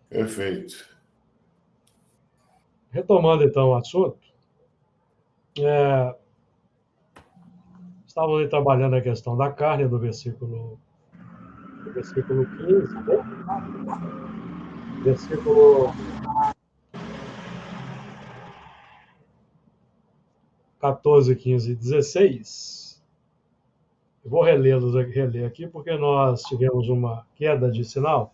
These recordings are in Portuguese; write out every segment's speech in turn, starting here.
Perfeito. Retomando então o assunto, estávamos aí trabalhando a questão da carne do versículo 15, né? Versículo 14, 15 e 16. Eu vou reler aqui porque nós tivemos uma queda de sinal.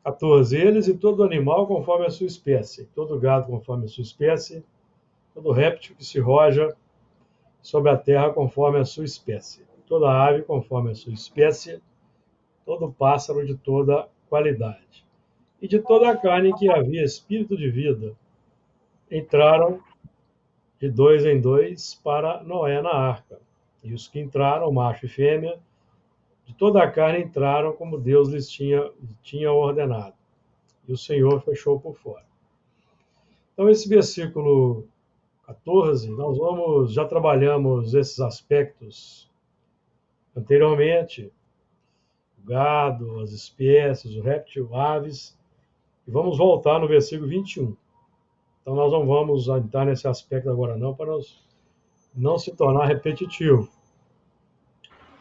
14. Eles e todo animal conforme a sua espécie, todo gado conforme a sua espécie, todo réptil que se roja sobre a terra conforme a sua espécie, toda ave conforme a sua espécie, todo pássaro de toda qualidade. E de toda a carne que havia espírito de vida, entraram de dois em dois para Noé na arca. E os que entraram, macho e fêmea, de toda a carne entraram como Deus lhes tinha ordenado. E o Senhor fechou por fora. Então, esse versículo 14, já trabalhamos esses aspectos anteriormente, o gado, as espécies, o réptil, aves, e vamos voltar no versículo 21. Então, nós não vamos entrar nesse aspecto agora não, para não se tornar repetitivo.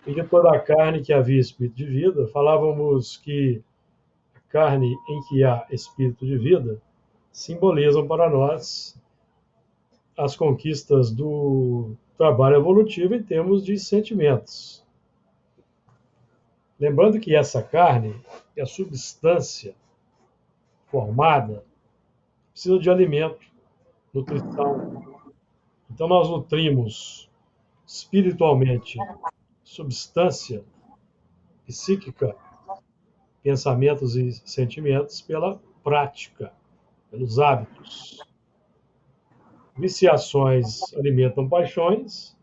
E de toda a carne que havia espírito de vida, falávamos que a carne em que há espírito de vida simbolizam para nós as conquistas do trabalho evolutivo em termos de sentimentos. Lembrando que essa carne é a substância formada, precisa de alimento, nutrição. Então, nós nutrimos espiritualmente substância psíquica, pensamentos e sentimentos pela prática, pelos hábitos. Viciações alimentam paixões,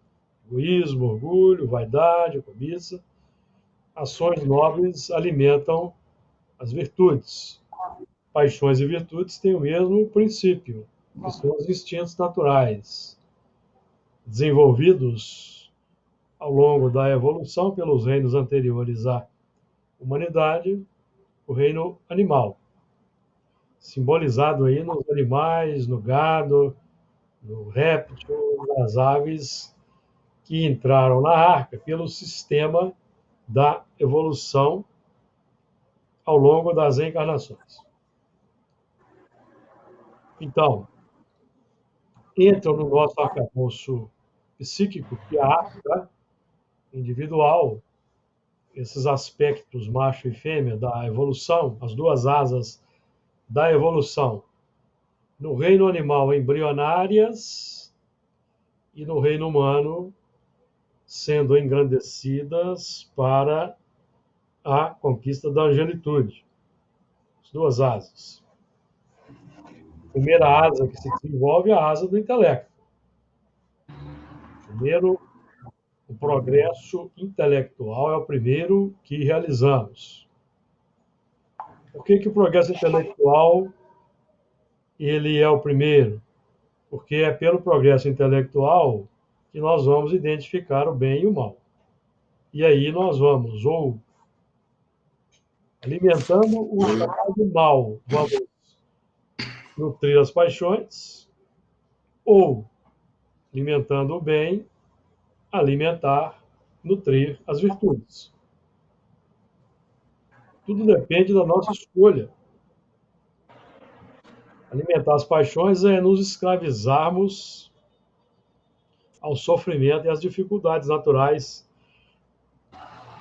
egoísmo, orgulho, vaidade, cobiça. Ações nobres alimentam as virtudes. Paixões e virtudes têm o mesmo princípio, que são os instintos naturais, desenvolvidos ao longo da evolução pelos reinos anteriores à humanidade, o reino animal, simbolizado aí nos animais, no gado, no réptil, nas aves que entraram na arca pelo sistema da evolução ao longo das encarnações. Então, entram no nosso arcabouço psíquico, que é a arca individual, esses aspectos macho e fêmea da evolução, as duas asas da evolução, no reino animal embrionárias e no reino humano sendo engrandecidas para a conquista da angelitude. As duas asas. A primeira asa que se desenvolve é a asa do intelecto. Primeiro, o progresso intelectual é o primeiro que realizamos. Por que o progresso intelectual ele é o primeiro? Porque é pelo progresso intelectual que nós vamos identificar o bem e o mal. E aí nós vamos, ou alimentando o chamado mal, vamos nutrir as paixões, ou alimentando o bem, alimentar, nutrir as virtudes. Tudo depende da nossa escolha. Alimentar as paixões é nos escravizarmos ao sofrimento e às dificuldades naturais,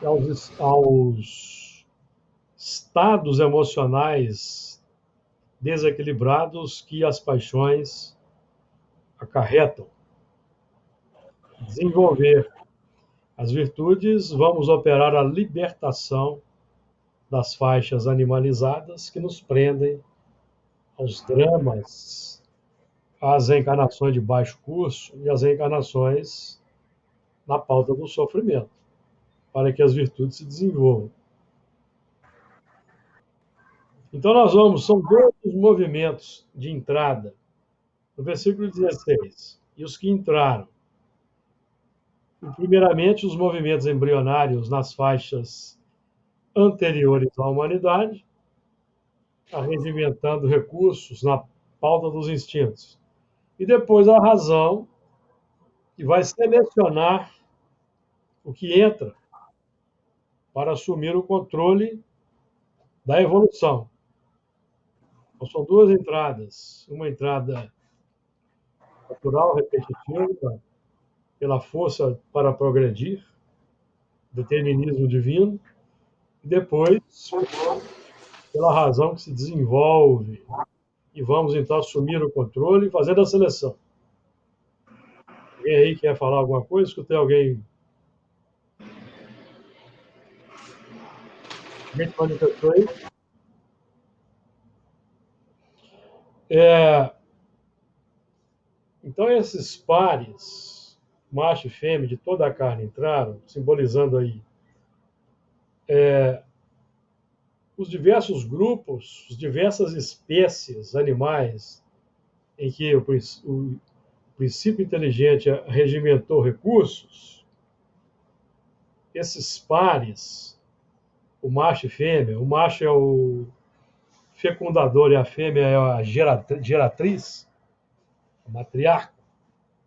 aos estados emocionais desequilibrados que as paixões acarretam. Desenvolver as virtudes, vamos operar a libertação das faixas animalizadas que nos prendem aos dramas, às encarnações de baixo curso e às encarnações na pauta do sofrimento, para que as virtudes se desenvolvam. Então, são dois os movimentos de entrada. No versículo 16, e os que entraram. E, primeiramente, os movimentos embrionários nas faixas anteriores à humanidade, arregimentando recursos na pauta dos instintos. E depois a razão, que vai selecionar o que entra para assumir o controle da evolução. Então, são duas entradas. Uma entrada natural, repetitiva, pela força para progredir, determinismo divino, e depois pela razão que se desenvolve. E vamos então assumir o controle e fazer a seleção. Alguém aí quer falar alguma coisa? Escutei alguém. Alguém manifestou aí? Então, esses pares, macho e fêmea, de toda a carne entraram, simbolizando aí os diversos grupos, as diversas espécies animais em que o princípio inteligente regimentou recursos. Esses pares, o macho e fêmea, o macho é o fecundador e a fêmea é a geratriz, a matriarca.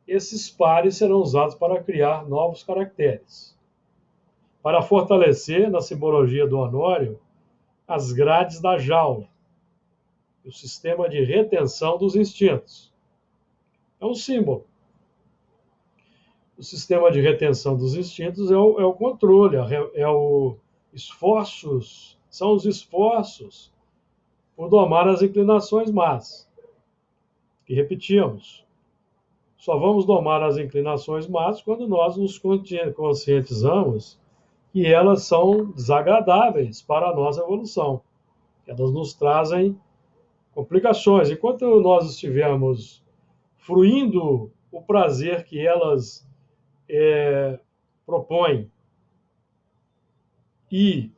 Esses pares serão usados para criar novos caracteres, para fortalecer, na simbologia do Honório, as grades da jaula, o sistema de retenção dos instintos. É um símbolo. O sistema de retenção dos instintos é o controle, são os esforços por domar as inclinações más. E repetimos, só vamos domar as inclinações más quando nós nos conscientizamos que elas são desagradáveis para a nossa evolução. Elas nos trazem complicações. Enquanto nós estivermos fruindo o prazer que elas propõem e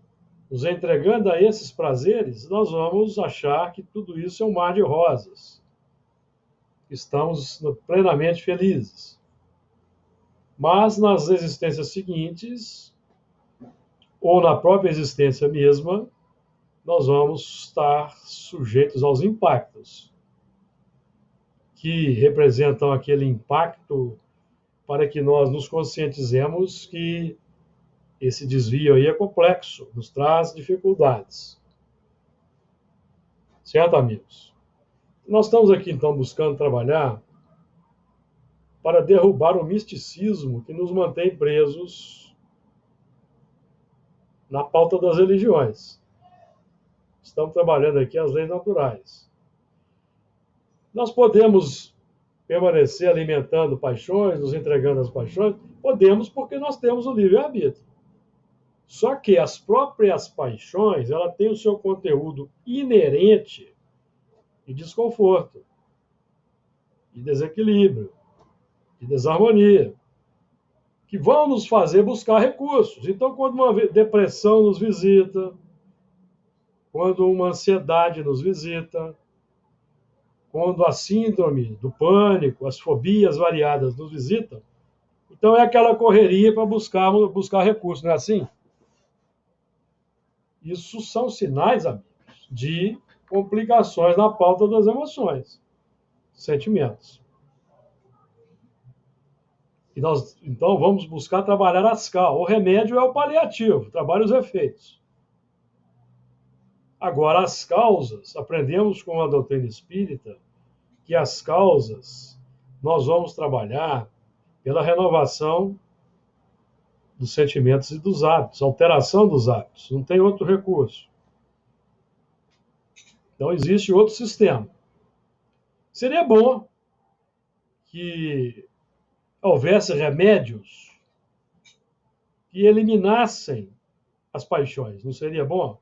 nos entregando a esses prazeres, nós vamos achar que tudo isso é um mar de rosas. Estamos plenamente felizes. Mas nas existências seguintes, ou na própria existência mesma, nós vamos estar sujeitos aos impactos, que representam aquele impacto para que nós nos conscientizemos que esse desvio aí é complexo, nos traz dificuldades. Certo, amigos? Nós estamos aqui, então, buscando trabalhar para derrubar o misticismo que nos mantém presos na pauta das religiões. Estamos trabalhando aqui as leis naturais. Nós podemos permanecer alimentando paixões, nos entregando às paixões? Podemos, porque nós temos o livre-arbítrio. Só que as próprias paixões, ela tem o seu conteúdo inerente de desconforto, de desequilíbrio, de desarmonia, que vão nos fazer buscar recursos. Então, quando uma depressão nos visita, quando uma ansiedade nos visita, quando a síndrome do pânico, as fobias variadas nos visitam, então é aquela correria para buscar recursos, não é assim? Isso são sinais, amigos, de complicações na pauta das emoções, sentimentos. E nós, então, vamos buscar trabalhar as causas. O remédio é o paliativo, trabalha os efeitos. Agora, as causas, aprendemos com a doutrina espírita que as causas nós vamos trabalhar pela renovação dos sentimentos e dos hábitos, alteração dos hábitos. Não tem outro recurso. Então, existe outro sistema. Seria bom que houvesse remédios que eliminassem as paixões. Não seria bom?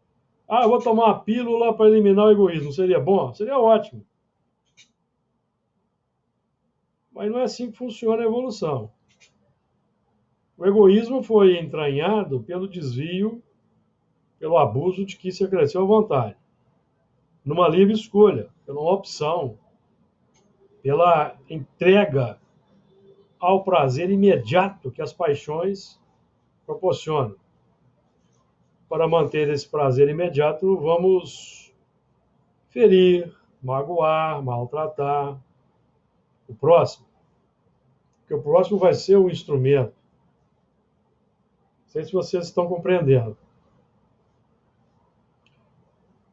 Eu vou tomar uma pílula para eliminar o egoísmo. Não seria bom? Seria ótimo. Mas não é assim que funciona a evolução. O egoísmo foi entranhado pelo desvio, pelo abuso de que se cresceu à vontade. Numa livre escolha, pela opção, pela entrega ao prazer imediato que as paixões proporcionam. Para manter esse prazer imediato, vamos ferir, magoar, maltratar o próximo. Porque o próximo vai ser o instrumento. Não sei se vocês estão compreendendo.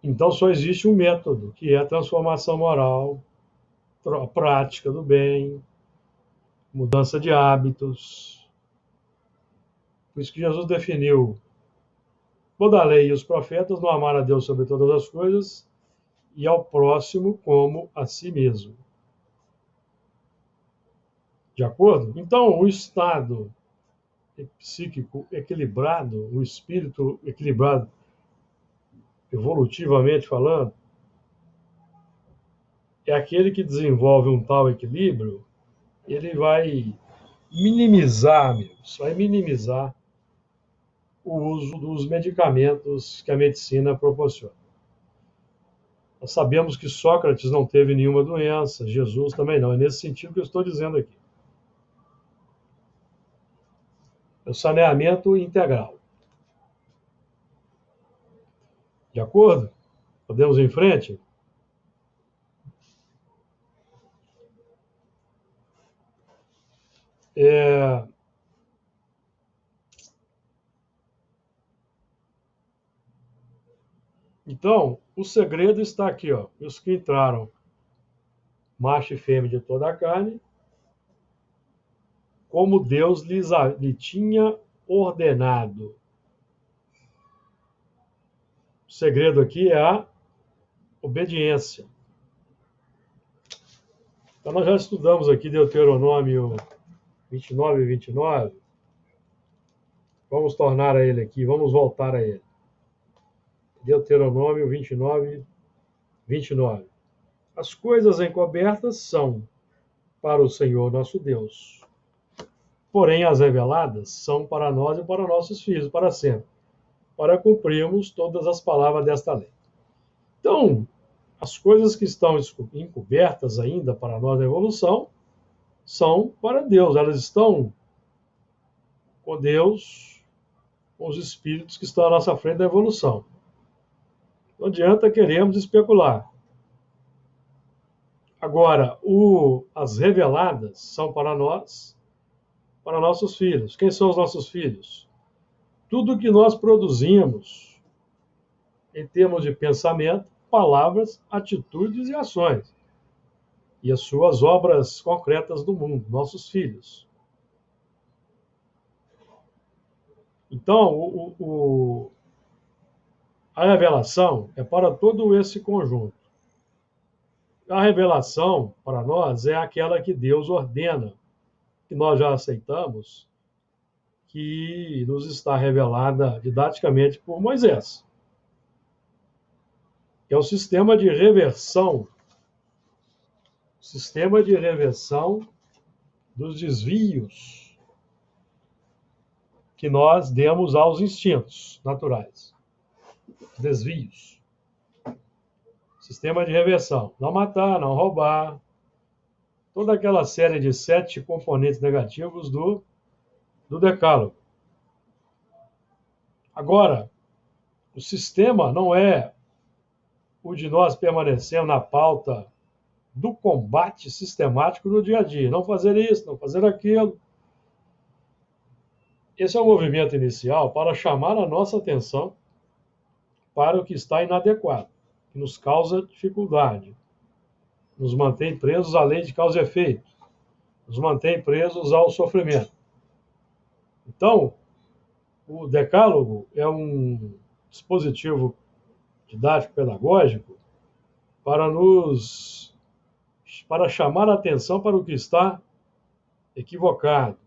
Então só existe um método, que é a transformação moral, a prática do bem, mudança de hábitos. Por isso que Jesus definiu toda a lei e os profetas no amar a Deus sobre todas as coisas e ao próximo como a si mesmo. De acordo? Então, o estado psíquico equilibrado, o espírito equilibrado, evolutivamente falando, é aquele que desenvolve um tal equilíbrio, ele vai minimizar, amigos, vai minimizar o uso dos medicamentos que a medicina proporciona. Nós sabemos que Sócrates não teve nenhuma doença, Jesus também não. É nesse sentido que eu estou dizendo aqui. É o saneamento integral. De acordo? Podemos ir em frente? Então, o segredo está aqui, ó. Os que entraram, macho e fêmea de toda a carne, como Deus lhe tinha ordenado. O segredo aqui é a obediência. Então, nós já estudamos aqui Deuteronômio 29 e 29. Vamos tornar a ele aqui, vamos voltar a ele. Deuteronômio 29, 29. As coisas encobertas são para o Senhor nosso Deus. Porém, as reveladas são para nós e para nossos filhos, para sempre, para cumprirmos todas as palavras desta lei. Então, as coisas que estão encobertas ainda para nós na evolução são para Deus. Elas estão com Deus, com os espíritos que estão à nossa frente da evolução. Não adianta queremos especular. Agora, as reveladas são para nós, para nossos filhos. Quem são os nossos filhos? Tudo que nós produzimos em termos de pensamento, palavras, atitudes e ações. E as suas obras concretas do mundo, nossos filhos. Então, a revelação é para todo esse conjunto. A revelação, para nós, é aquela que Deus ordena, que nós já aceitamos, que nos está revelada didaticamente por Moisés. É o sistema de reversão dos desvios que nós demos aos instintos naturais. Desvios. Sistema de reversão. Não matar, não roubar. Toda aquela série de 7 componentes negativos do decálogo. Agora, o sistema não é o de nós permanecermos na pauta do combate sistemático no dia a dia. Não fazer isso, não fazer aquilo. Esse é o movimento inicial para chamar a nossa atenção para o que está inadequado, que nos causa dificuldade, nos mantém presos à lei de causa e efeito, nos mantém presos ao sofrimento. Então, o decálogo é um dispositivo didático-pedagógico para chamar a atenção para o que está equivocado.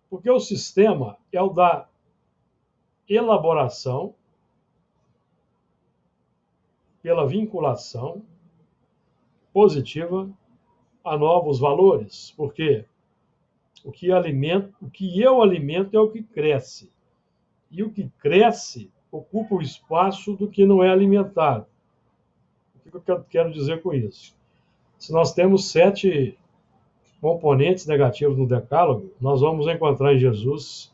Porque o sistema é o da elaboração pela vinculação positiva a novos valores. Porque o que eu alimento é o que cresce. E o que cresce ocupa o espaço do que não é alimentado. O que eu quero dizer com isso? Se nós temos 7 componentes negativos no decálogo, nós vamos encontrar em Jesus,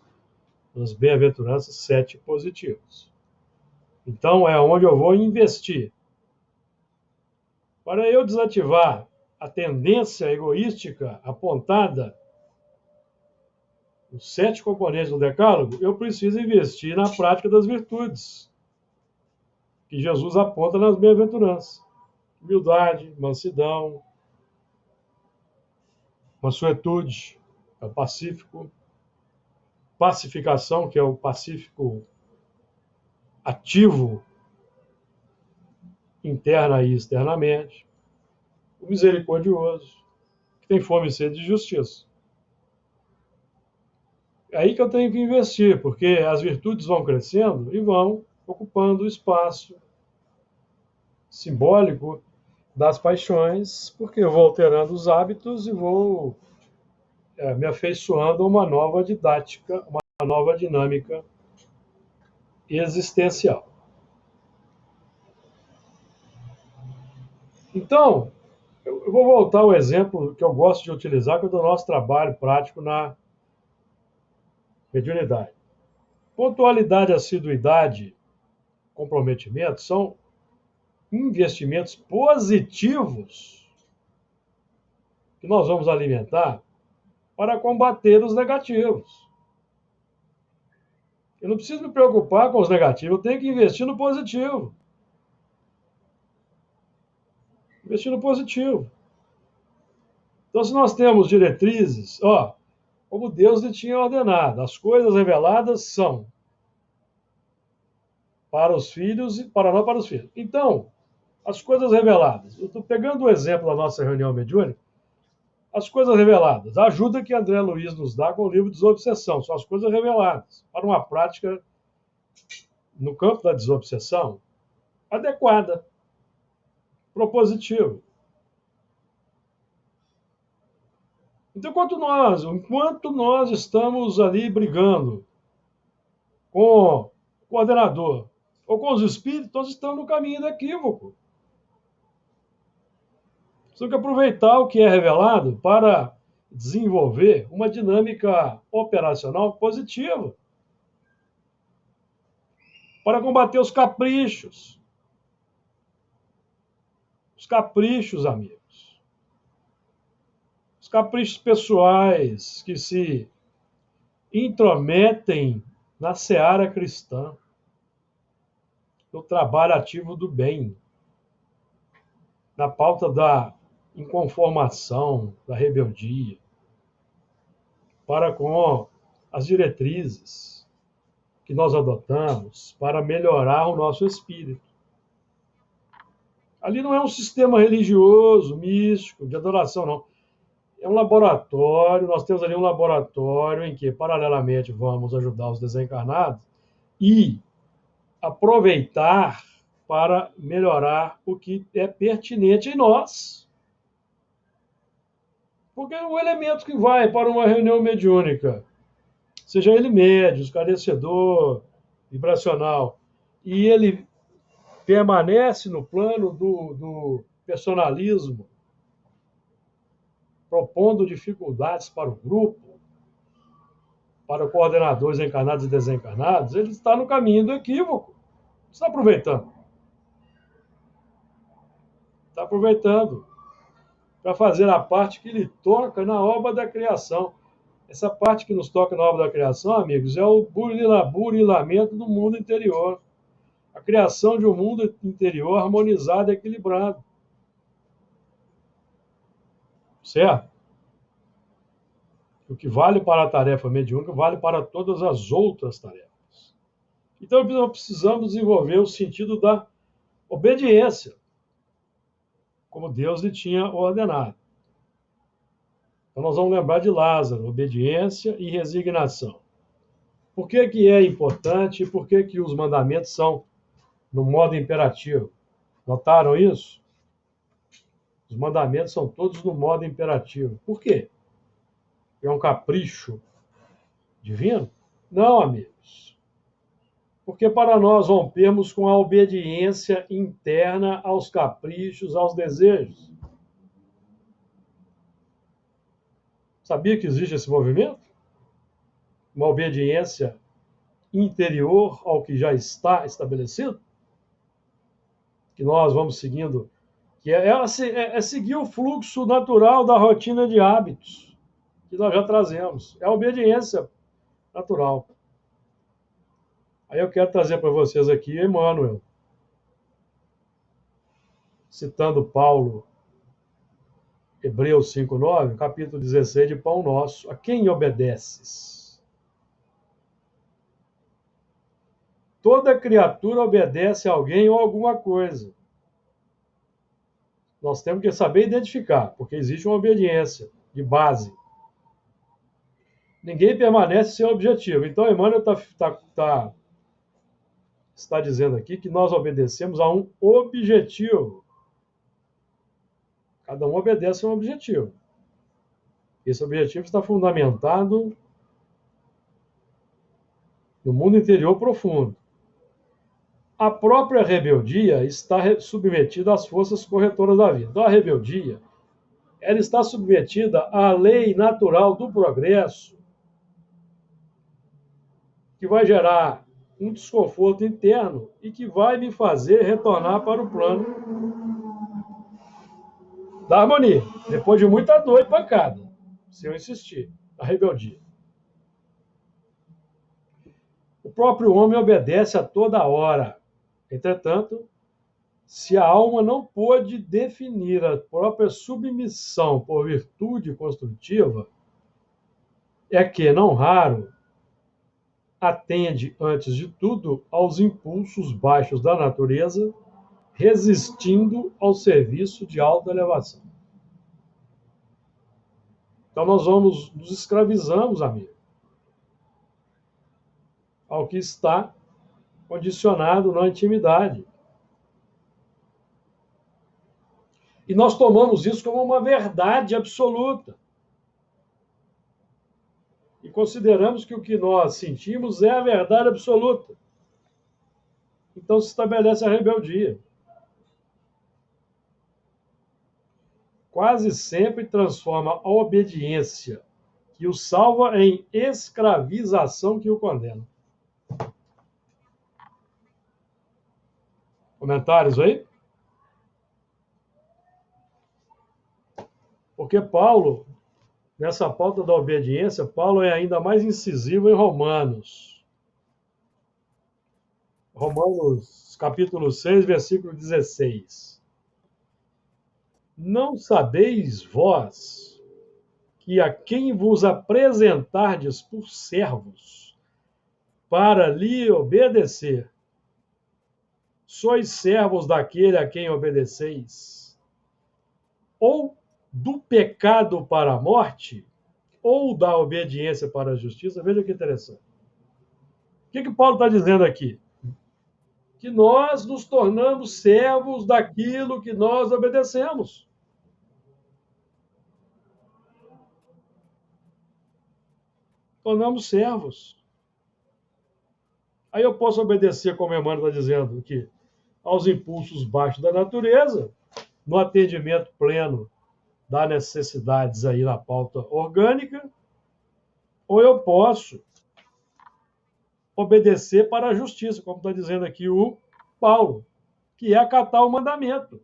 nas bem-aventuranças, 7 positivos. Então, é onde eu vou investir. Para eu desativar a tendência egoística apontada nos 7 componentes do Decálogo, eu preciso investir na prática das virtudes que Jesus aponta nas bem-aventuranças: humildade, mansidão, mansuetude, é o pacífico, pacificação, que é o pacífico ativo interna e externamente, o misericordioso, que tem fome e sede de justiça. É aí que eu tenho que investir, porque as virtudes vão crescendo e vão ocupando o espaço simbólico das paixões, porque eu vou alterando os hábitos e vou me afeiçoando a uma nova didática, uma nova dinâmica existencial. Então, eu vou voltar ao exemplo que eu gosto de utilizar, que é do nosso trabalho prático na mediunidade. Pontualidade, assiduidade, comprometimento são investimentos positivos que nós vamos alimentar para combater os negativos. Eu não preciso me preocupar com os negativos, eu tenho que investir no positivo. Investir no positivo. Então, se nós temos diretrizes, como Deus lhe tinha ordenado, as coisas reveladas são para os filhos e não para os filhos. Então, as coisas reveladas. Eu estou pegando o exemplo da nossa reunião mediúnica. As coisas reveladas. A ajuda que André Luiz nos dá com o livro Desobsessão. São as coisas reveladas para uma prática no campo da desobsessão adequada, propositiva. Então, enquanto nós estamos ali brigando com o coordenador ou com os espíritos, nós estamos no caminho do equívoco. Temos que aproveitar o que é revelado para desenvolver uma dinâmica operacional positiva, para combater os caprichos. Os caprichos, amigos. Os caprichos pessoais que se intrometem na seara cristã, no trabalho ativo do bem, na pauta da inconformação, da rebeldia, para com as diretrizes que nós adotamos para melhorar o nosso espírito. Ali não é um sistema religioso, místico, de adoração, não. É um laboratório, nós temos ali um laboratório em que, paralelamente, vamos ajudar os desencarnados e aproveitar para melhorar o que é pertinente em nós. Porque o elemento que vai para uma reunião mediúnica, seja ele médio, esclarecedor, vibracional, e ele permanece no plano do personalismo, propondo dificuldades para o grupo, para coordenadores encarnados e desencarnados, ele está no caminho do equívoco. Está aproveitando. Está aproveitando para fazer a parte que lhe toca na obra da criação. Essa parte que nos toca na obra da criação, amigos, é o burilamento do mundo interior. A criação de um mundo interior harmonizado e equilibrado. Certo? O que vale para a tarefa mediúnica vale para todas as outras tarefas. Então, nós precisamos desenvolver o sentido da obediência, como Deus lhe tinha ordenado. Então, nós vamos lembrar de Lázaro, obediência e resignação. Por que é importante e por que os mandamentos são no modo imperativo? Notaram isso? Os mandamentos são todos no modo imperativo. Por quê? É um capricho divino? Não, amigos. Porque para nós rompermos com a obediência interna aos caprichos, aos desejos. Sabia que existe esse movimento? Uma obediência interior ao que já está estabelecido? Que nós vamos seguindo que é seguir o fluxo natural da rotina de hábitos que nós já trazemos. É a obediência natural. Aí eu quero trazer para vocês aqui Emmanuel, citando Paulo, Hebreus 5:9, capítulo 16 de Pão Nosso. A quem obedeces? Toda criatura obedece a alguém ou alguma coisa. Nós temos que saber identificar, porque existe uma obediência de base. Ninguém permanece sem objetivo. Então, Emmanuel está dizendo aqui que nós obedecemos a um objetivo. Cada um obedece a um objetivo. Esse objetivo está fundamentado no mundo interior profundo. A própria rebeldia está submetida às forças corretoras da vida. Então, a rebeldia, ela está submetida à lei natural do progresso, que vai gerar um desconforto interno e que vai me fazer retornar para o plano da harmonia, depois de muita dor e pancada, se eu insistir, a rebeldia. O próprio homem obedece a toda hora. Entretanto, se a alma não pôde definir a própria submissão por virtude construtiva, é que, não raro, atende, antes de tudo, aos impulsos baixos da natureza, resistindo ao serviço de alta elevação. Então nós nos escravizamos, amigo, ao que está condicionado na intimidade. E nós tomamos isso como uma verdade absoluta. E consideramos que o que nós sentimos é a verdade absoluta. Então se estabelece a rebeldia. Quase sempre transforma a obediência que o salva em escravização que o condena. Comentários aí? Porque Paulo, nessa pauta da obediência, Paulo é ainda mais incisivo em Romanos. Romanos, capítulo 6, versículo 16. Não sabeis vós que a quem vos apresentardes por servos para lhe obedecer, sois servos daquele a quem obedeceis, ou do pecado para a morte, ou da obediência para a justiça? Veja que interessante. O que Paulo está dizendo aqui? Que nós nos tornamos servos daquilo que nós obedecemos. Tornamos servos. Aí eu posso obedecer, como a Emmanuel está dizendo aqui, aos impulsos baixos da natureza, no atendimento pleno das necessidades aí na pauta orgânica, ou eu posso obedecer para a justiça, como está dizendo aqui o Paulo, que é acatar o mandamento.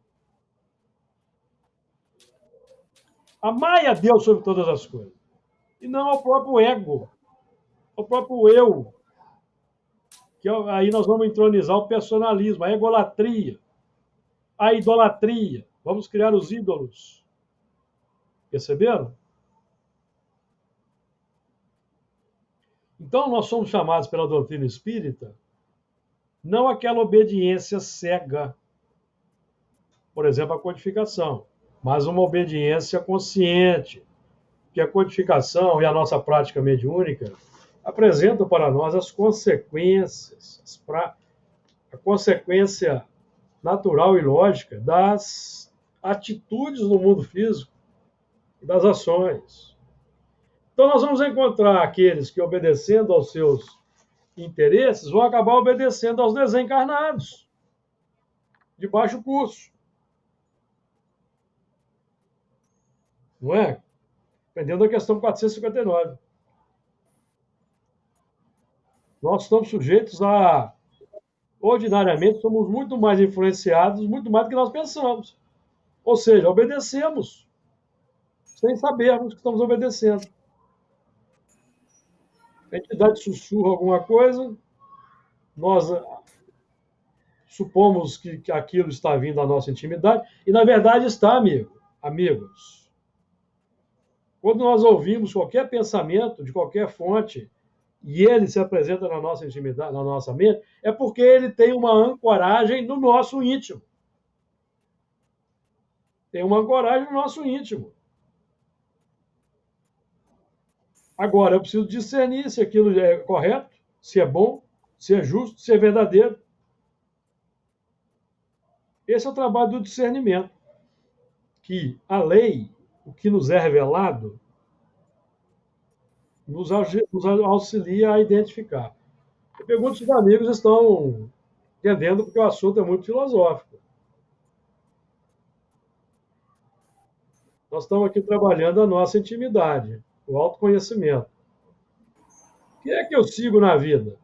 Amai a Deus sobre todas as coisas, e não ao próprio ego, ao próprio eu, que aí nós vamos entronizar o personalismo, a egolatria, a idolatria. Vamos criar os ídolos. Perceberam? Então, nós somos chamados pela doutrina espírita não aquela obediência cega, por exemplo, a codificação, mas uma obediência consciente, que a codificação e a nossa prática mediúnica apresentam para nós as consequências, a consequência natural e lógica das atitudes no mundo físico e das ações. Então, nós vamos encontrar aqueles que, obedecendo aos seus interesses, vão acabar obedecendo aos desencarnados, de baixo curso. Não é? Dependendo da questão 459. Nós estamos sujeitos ordinariamente, somos muito mais influenciados, muito mais do que nós pensamos. Ou seja, obedecemos, sem sabermos que estamos obedecendo. A entidade sussurra alguma coisa, nós supomos que aquilo está vindo da nossa intimidade, e na verdade está, amigos. Quando nós ouvimos qualquer pensamento de qualquer fonte e ele se apresenta na nossa intimidade, na nossa mente, é porque ele tem uma ancoragem no nosso íntimo. Tem uma ancoragem no nosso íntimo. Agora, eu preciso discernir se aquilo é correto, se é bom, se é justo, se é verdadeiro. Esse é o trabalho do discernimento. Que a lei, o que nos é revelado, nos auxilia a identificar. Eu pergunto se os amigos estão entendendo, porque o assunto é muito filosófico. Nós estamos aqui trabalhando a nossa intimidade, o autoconhecimento. O que é que eu sigo na vida?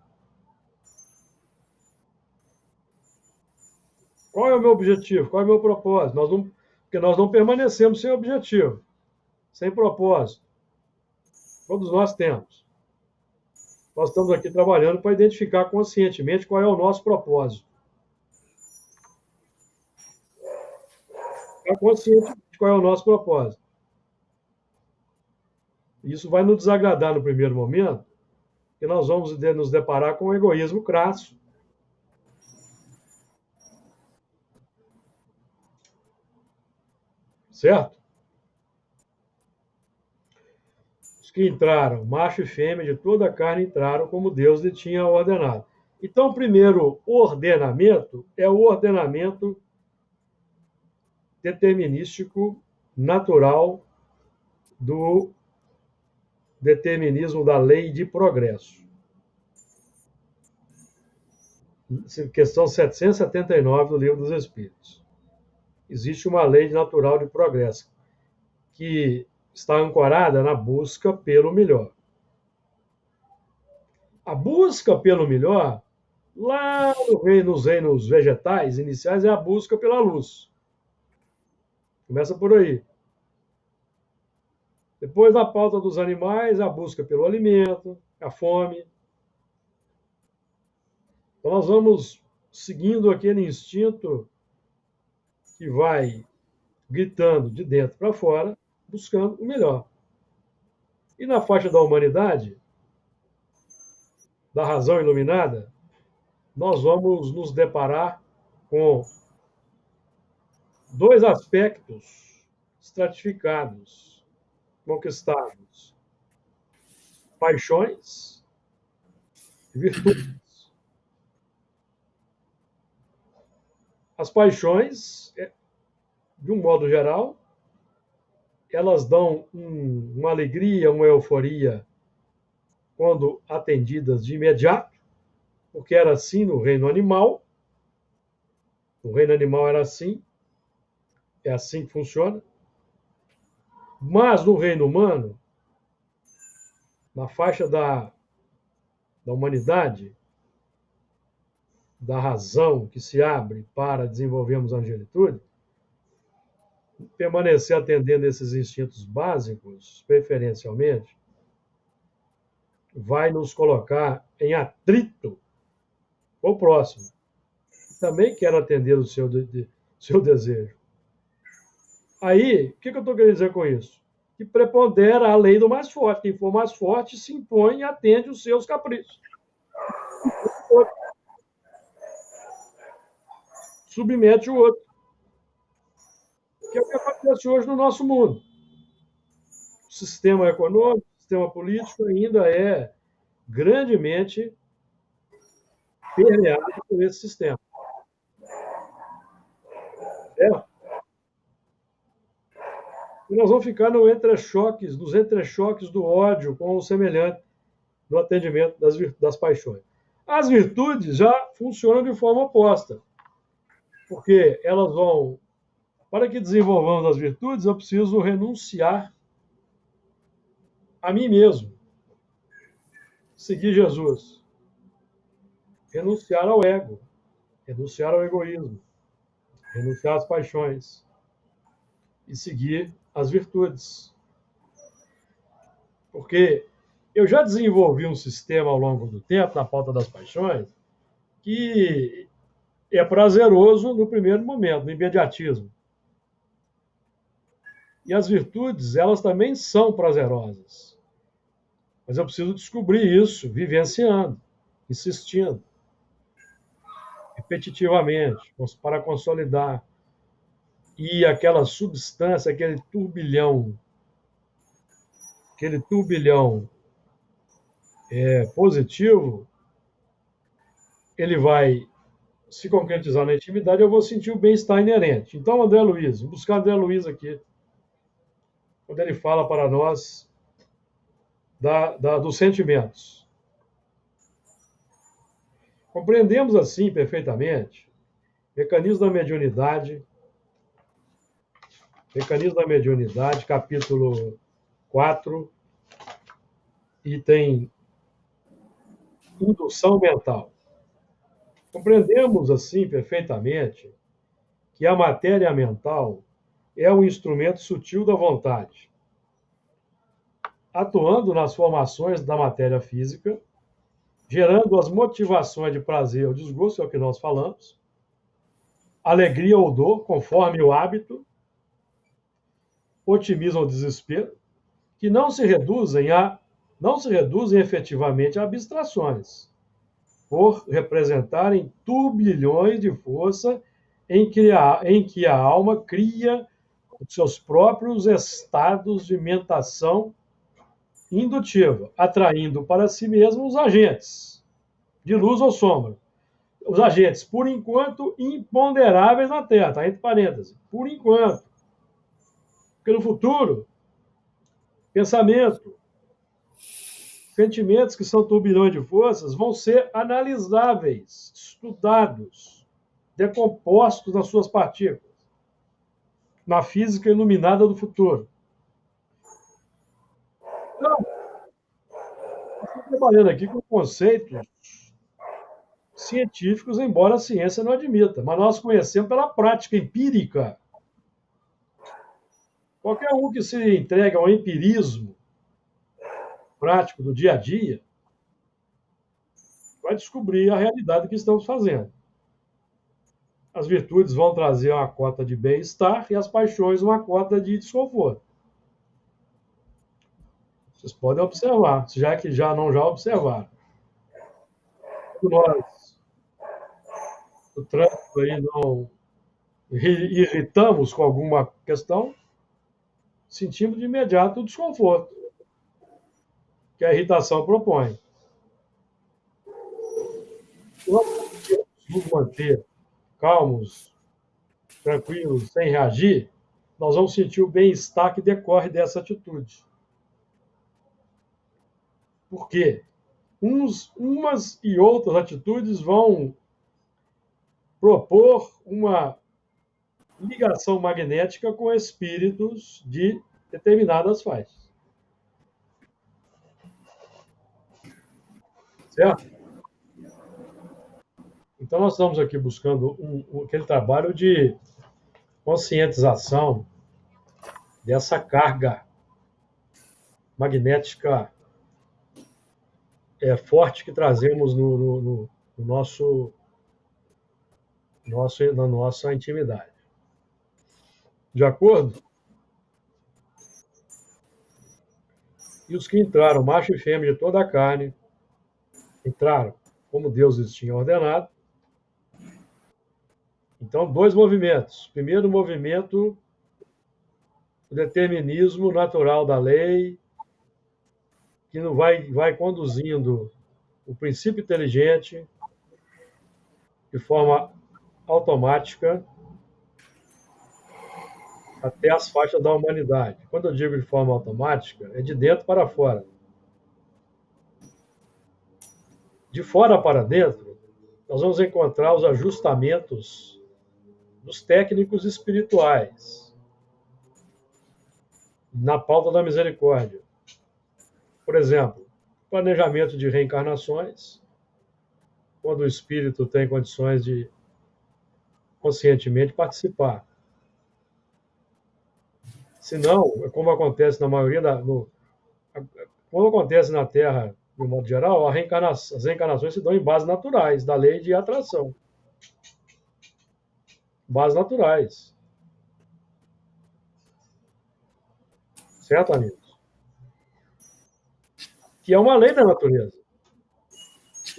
Qual é o meu objetivo? Qual é o meu propósito? Porque nós não permanecemos sem objetivo, sem propósito. Todos nós temos. Nós estamos aqui trabalhando para identificar conscientemente qual é o nosso propósito. Ficar consciente de qual é o nosso propósito. Isso vai nos desagradar no primeiro momento, que nós vamos nos deparar com o egoísmo crasso. Certo? Os que entraram, macho e fêmea de toda a carne entraram como Deus lhe tinha ordenado. Então, o primeiro ordenamento é o ordenamento determinístico natural do determinismo da lei de progresso. Questão 779 do Livro dos Espíritos. Existe uma lei natural de progresso que está ancorada na busca pelo melhor. A busca pelo melhor, lá nos reinos vegetais iniciais, é a busca pela luz. Começa por aí. Depois, na pauta dos animais, a busca pelo alimento, a fome. Então, nós vamos seguindo aquele instinto que vai gritando de dentro para fora, buscando o melhor. E na faixa da humanidade, da razão iluminada, nós vamos nos deparar com dois aspectos estratificados, conquistados: paixões e virtudes. As paixões, de um modo geral, elas dão uma alegria, uma euforia quando atendidas de imediato, porque era assim no reino animal. No reino animal era assim, é assim que funciona. Mas no reino humano, na faixa da humanidade, da razão que se abre para desenvolvermos a angelitude, permanecer atendendo esses instintos básicos, preferencialmente, vai nos colocar em atrito com o próximo, que também quer atender o seu desejo. Aí, o que eu estou querendo dizer com isso? Que prepondera a lei do mais forte. Quem for mais forte se impõe e atende os seus caprichos. Submete o outro. Que é o que acontece hoje no nosso mundo. O sistema econômico, o sistema político ainda é grandemente permeado por esse sistema. Certo? E nós vamos ficar nos entrechoques do ódio com o semelhante no atendimento das paixões. As virtudes já funcionam de forma oposta, porque elas vão... Para que desenvolvamos as virtudes, eu preciso renunciar a mim mesmo, seguir Jesus, renunciar ao ego, renunciar ao egoísmo, renunciar às paixões. e seguir as virtudes. Porque eu já desenvolvi um sistema ao longo do tempo, na pauta das paixões, que é prazeroso no primeiro momento, no imediatismo. E as virtudes, elas também são prazerosas. Mas eu preciso descobrir isso vivenciando, insistindo, repetitivamente, para consolidar. E aquela substância, aquele turbilhão positivo, ele vai se concretizar na intimidade, eu vou sentir o bem-estar inerente. Então, André Luiz, vou buscar André Luiz aqui, quando ele fala para nós dos sentimentos. Compreendemos assim perfeitamente mecanismo da mediunidade, capítulo 4, item indução mental. Compreendemos assim perfeitamente que a matéria mental é um instrumento sutil da vontade, atuando nas formações da matéria física, gerando as motivações de prazer ou desgosto, é o que nós falamos, alegria ou dor, conforme o hábito, otimismo ou desespero, que não se reduzem efetivamente a abstrações, por representarem turbilhões de força em que a alma cria os seus próprios estados de mentação indutiva, atraindo para si mesmo os agentes de luz ou sombra. Os agentes, por enquanto, imponderáveis na Terra, está entre parênteses, por enquanto. Porque no futuro, pensamento, sentimentos que são turbilhões de forças vão ser analisáveis, estudados, decompostos nas suas partículas, na física iluminada do futuro. Então, estou trabalhando aqui com conceitos científicos, embora a ciência não admita, mas nós conhecemos pela prática empírica. Qualquer um que se entregue ao empirismo prático do dia a dia vai descobrir a realidade que estamos fazendo. As virtudes vão trazer uma cota de bem-estar e as paixões uma cota de desconforto. Vocês podem observar, já que já observaram. Nós, no trânsito aí, não irritamos com alguma questão, sentimos de imediato o desconforto que a irritação propõe. Nós nos manter calmos, tranquilos, sem reagir, nós vamos sentir o bem-estar que decorre dessa atitude. Por quê? Umas e outras atitudes vão propor uma ligação magnética com espíritos de determinadas faixas. Certo? Então, nós estamos aqui buscando aquele trabalho de conscientização dessa carga magnética forte que trazemos na nossa intimidade. De acordo? E os que entraram, macho e fêmea de toda a carne, entraram como Deus lhes tinha ordenado. Então, dois movimentos. Primeiro movimento, o determinismo natural da lei, que vai conduzindo o princípio inteligente de forma automática até as faixas da humanidade. Quando eu digo de forma automática, é de dentro para fora. De fora para dentro, nós vamos encontrar os ajustamentos dos técnicos espirituais na pauta da misericórdia. Por exemplo, planejamento de reencarnações, quando o espírito tem condições de conscientemente participar. Senão, como acontece na maioria como acontece na Terra, de um modo geral, as reencarnações se dão em bases naturais, da lei de atração. Bases naturais. Certo, amigos? Que é uma lei da natureza.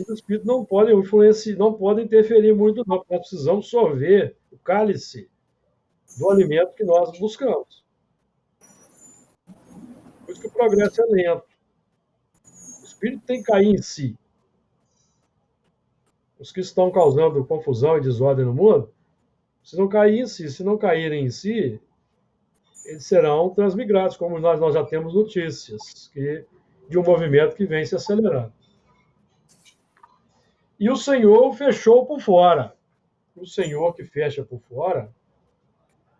Os espíritos não podem influenciar, não podem interferir muito, não. Nós precisamos sorver o cálice do alimento que nós buscamos. Por isso que o progresso é lento. O espírito tem que cair em si. Os que estão causando confusão e desordem no mundo, se não caírem em si, se não caírem em si, eles serão transmigrados, como nós já temos notícias de um movimento que vem se acelerando. E o Senhor fechou por fora. O Senhor que fecha por fora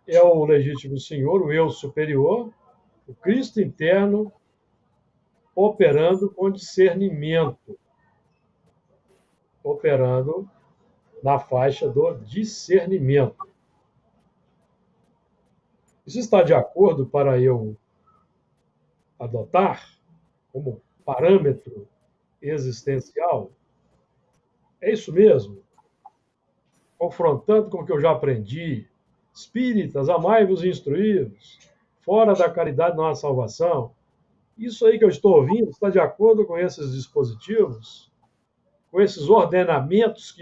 é o legítimo Senhor, o eu superior, o Cristo interno, operando com discernimento, operando na faixa do discernimento. Isso está de acordo para eu adotar como parâmetro existencial? É isso mesmo? Confrontando com o que eu já aprendi. Espíritas, amai-vos e instruí-vos. Fora da caridade não há salvação. Isso aí que eu estou ouvindo está de acordo com esses dispositivos, com esses ordenamentos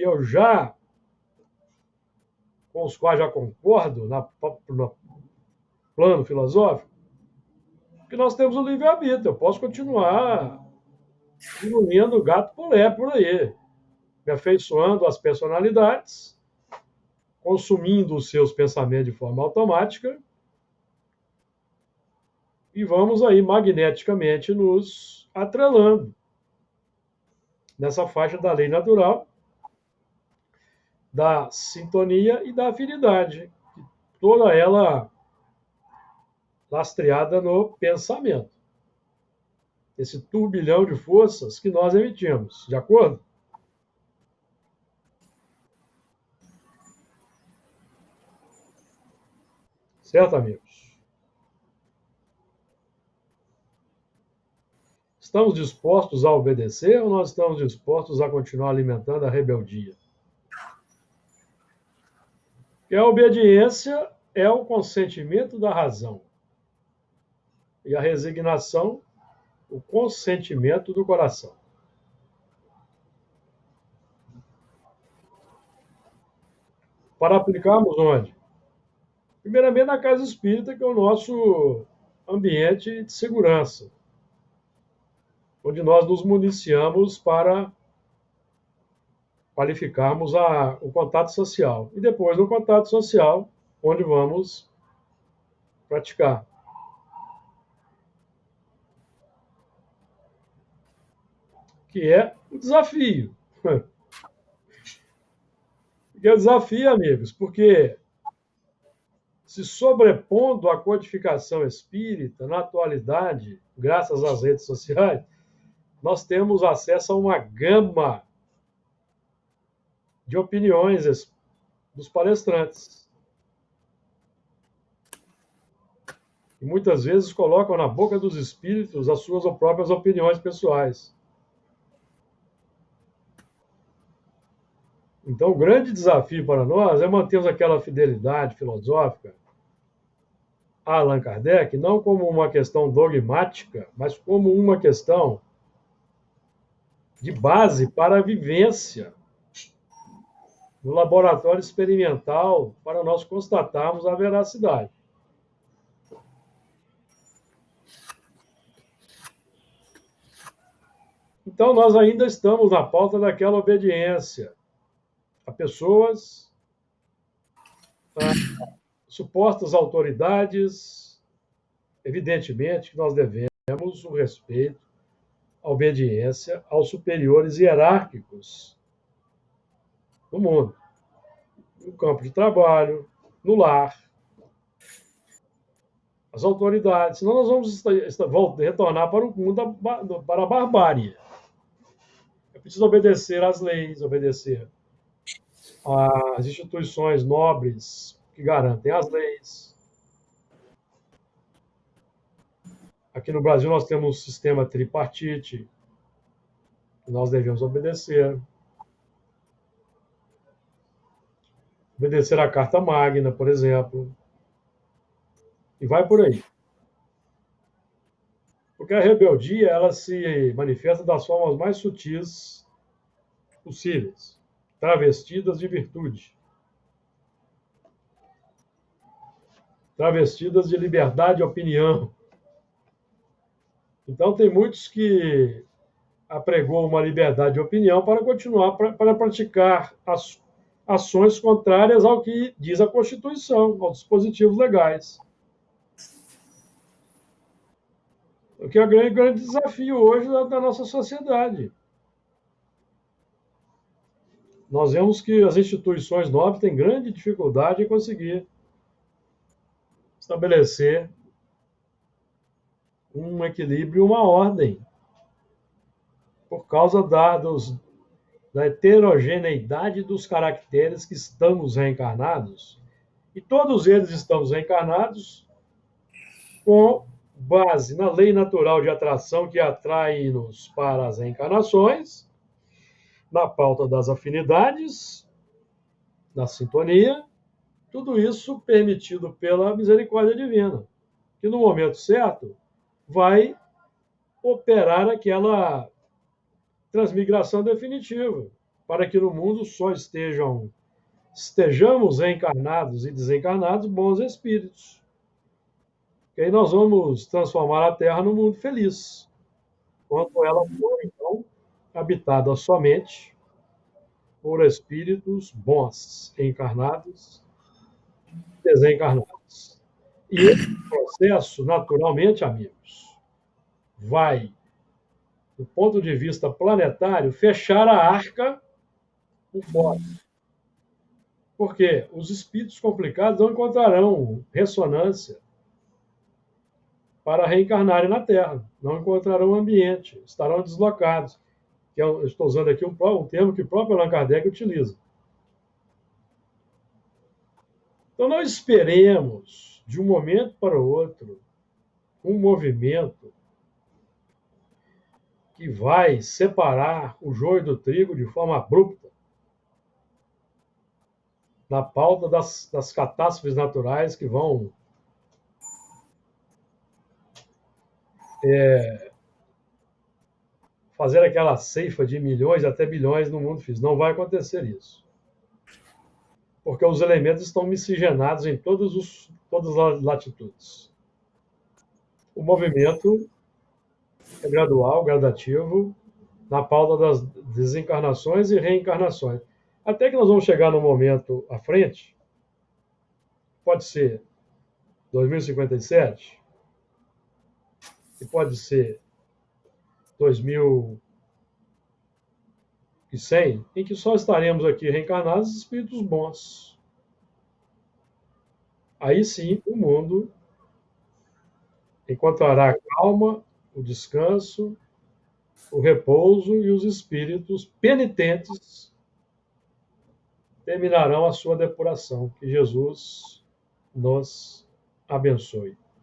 com os quais já concordo no plano filosófico? Porque nós temos o livre-arbítrio. Eu posso continuar engolindo gato por lebre por aí, me afeiçoando às personalidades, consumindo os seus pensamentos de forma automática, e vamos aí magneticamente nos atrelando nessa faixa da lei natural, da sintonia e da afinidade, toda ela lastreada no pensamento. Esse turbilhão de forças que nós emitimos, de acordo? Certo, amigos? Estamos dispostos a obedecer ou nós estamos dispostos a continuar alimentando a rebeldia? Porque a obediência é o consentimento da razão. E a resignação, o consentimento do coração. Para aplicarmos onde? Primeiramente na casa espírita, que é o nosso ambiente de segurança, onde nós nos municiamos para qualificarmos o contato social. E depois no contato social, onde vamos praticar. Que é o desafio. Que é o desafio, amigos, porque se sobrepondo à codificação espírita, na atualidade, graças às redes sociais, nós temos acesso a uma gama de opiniões dos palestrantes. E muitas vezes colocam na boca dos espíritos as suas próprias opiniões pessoais. Então, o grande desafio para nós é mantermos aquela fidelidade filosófica a Allan Kardec, não como uma questão dogmática, mas como uma questão de base para a vivência no laboratório experimental, para nós constatarmos a veracidade. Então, nós ainda estamos na pauta daquela obediência a pessoas, a supostas autoridades. Evidentemente que nós devemos o respeito, a obediência aos superiores hierárquicos no mundo, no campo de trabalho, no lar, as autoridades. Senão nós vamos retornar para o mundo, para a barbárie. É preciso obedecer às leis, obedecer às instituições nobres que garantem as leis. Aqui no Brasil nós temos um sistema tripartite, que nós devemos obedecer. Obedecer à Carta Magna, por exemplo. E vai por aí. Porque a rebeldia, ela se manifesta das formas mais sutis possíveis, travestidas de virtude, travestidas de liberdade de opinião. Então, tem muitos que apregou uma liberdade de opinião para continuar, para praticar ações contrárias ao que diz a Constituição, aos dispositivos legais. O que é o grande desafio hoje da nossa sociedade. Nós vemos que as instituições nobres têm grande dificuldade em conseguir estabelecer um equilíbrio, uma ordem, por causa da heterogeneidade dos caracteres que estamos reencarnados. E todos eles estamos reencarnados com base na lei natural de atração que atrai-nos para as reencarnações, na pauta das afinidades, da sintonia, tudo isso permitido pela misericórdia divina, que no momento certo vai operar aquela transmigração definitiva, para que no mundo só estejamos reencarnados e desencarnados bons espíritos. E aí nós vamos transformar a Terra num mundo feliz, quando ela for, então, habitada somente por espíritos bons, encarnados, desencarnados. E esse processo, naturalmente, amigos, vai, do ponto de vista planetário, fechar a arca por fora. Porque os espíritos complicados não encontrarão ressonância para reencarnarem na Terra, não encontrarão ambiente, estarão deslocados. Eu estou usando aqui um termo que o próprio Allan Kardec utiliza. Então, não esperemos, de um momento para o outro, um movimento que vai separar o joio do trigo de forma abrupta, na pauta das catástrofes naturais que vão fazer aquela ceifa de milhões até bilhões no mundo físico. Não vai acontecer isso. Porque os elementos estão miscigenados em todas as latitudes. O movimento é gradual, gradativo, na pauta das desencarnações e reencarnações. Até que nós vamos chegar no momento à frente, pode ser 2057, e pode ser 2100, em que só estaremos aqui reencarnados espíritos bons. Aí sim o mundo encontrará a calma, o descanso, o repouso, e os espíritos penitentes terminarão a sua depuração. Que Jesus nos abençoe.